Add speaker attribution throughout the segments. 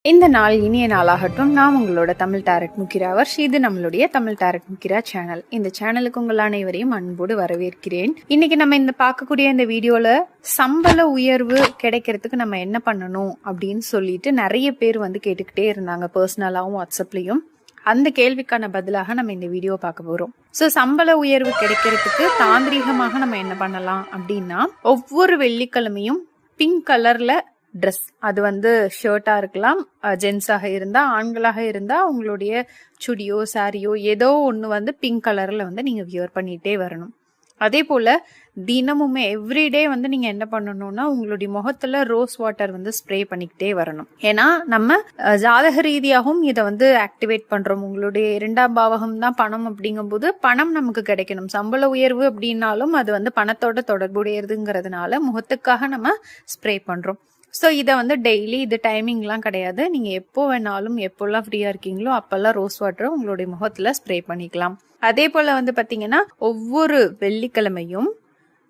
Speaker 1: இந்த நாள் இனிய நாளாகட்டும். நான் உங்களோட தமிழ் டாரட் முக்கிராவர். இது நம்மளுடைய தமிழ் டாரட் முக்கிரா சேனல். இந்த சேனலுக்கு உங்கள் அனைவரையும் அன்போடு வரவேற்கிறேன். இன்னைக்கு நம்ம இந்த பார்க்கக்கூடிய இந்த வீடியோல சம்பள உயர்வு கிடைக்கிறதுக்கு நம்ம என்ன பண்ணணும் அப்படின்னு சொல்லிட்டு நிறைய பேர் கேட்டுக்கிட்டே இருந்தாங்க, பர்சனலாவும் வாட்ஸ்அப்லயும். அந்த கேள்விக்கான பதிலாக நம்ம இந்த வீடியோ பார்க்க போறோம். ஸோ சம்பள உயர்வு கிடைக்கிறதுக்கு தாந்திரீகமாக நம்ம என்ன பண்ணலாம் அப்படின்னா, ஒவ்வொரு வெள்ளிக்கிழமையும் பிங்க் கலர்ல ட்ரெஸ், அது ஷர்ட்டா இருக்கலாம், ஜென்ஸாக இருந்தா, ஆண்களாக இருந்தா உங்களுடைய சுடியோ சாரியோ ஏதோ ஒன்று பிங்க் கலர்ல நீங்க வியர் பண்ணிட்டே வரணும். அதே போல தினமுமே எவ்ரிடே நீங்க என்ன பண்ணணும்னா, உங்களுடைய முகத்துல ரோஸ் வாட்டர் ஸ்ப்ரே பண்ணிக்கிட்டே வரணும். ஏன்னா நம்ம ஜாதக ரீதியாகவும் இதை ஆக்டிவேட் பண்றோம். உங்களுடைய 2ஆம் பாவகம் தான் பணம். அப்படிங்கும் போது பணம் நமக்கு கிடைக்கணும். சம்பள உயர்வு அப்படின்னாலும் அது பணத்தோட தொடர்புடையதுங்கிறதுனால முகத்துக்காக நம்ம ஸ்ப்ரே பண்றோம். ஸோ இதை டெய்லி, இது டைமிங்லாம் கிடையாது. நீங்க எப்போ வேணாலும், எப்போல்லாம் ஃப்ரீயா இருக்கீங்களோ அப்பெல்லாம் ரோஸ் வாட்டரை உங்களுடைய முகத்துல ஸ்ப்ரே பண்ணிக்கலாம். அதே போல பாத்தீங்கன்னா, ஒவ்வொரு வெள்ளிக்கிழமையும்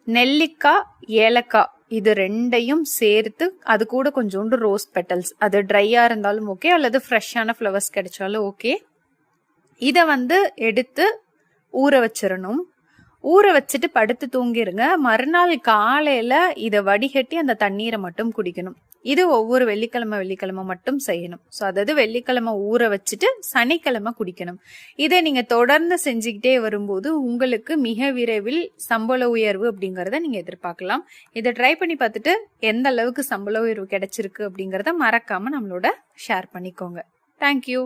Speaker 1: நெல்லிக்காய், ஏலக்காய் இது ரெண்டையும் சேர்த்து, அது கூட கொஞ்சோண்டு ரோஸ் பெட்டல்ஸ், அது ட்ரையா இருந்தாலும் ஓகே, அல்லது ஃப்ரெஷ்ஷான ஃப்ளவர்ஸ் கிடைச்சாலும் ஓகே, இதை எடுத்து ஊற வச்சிடணும். ஊற வச்சுட்டு படுத்து தூங்கிருங்க. மறுநாள் காலையில இதை வடிகட்டி அந்த தண்ணீரை மட்டும் குடிக்கணும். இது ஒவ்வொரு வெள்ளிக்கிழமை மட்டும் செய்யணும். ஸோ அதாவது வெள்ளிக்கிழமை ஊற வச்சுட்டு சனிக்கிழமை குடிக்கணும். இதை நீங்க தொடர்ந்து செஞ்சுக்கிட்டே வரும்போது உங்களுக்கு மிக விரைவில் சம்பள உயர்வு அப்படிங்கறத நீங்க எதிர்பார்க்கலாம். இதை ட்ரை பண்ணி பார்த்துட்டு எந்த அளவுக்கு சம்பள உயர்வு கிடைச்சிருக்கு அப்படிங்கறத மறக்காம நம்மளோட ஷேர் பண்ணிக்கோங்க. தேங்க்யூ.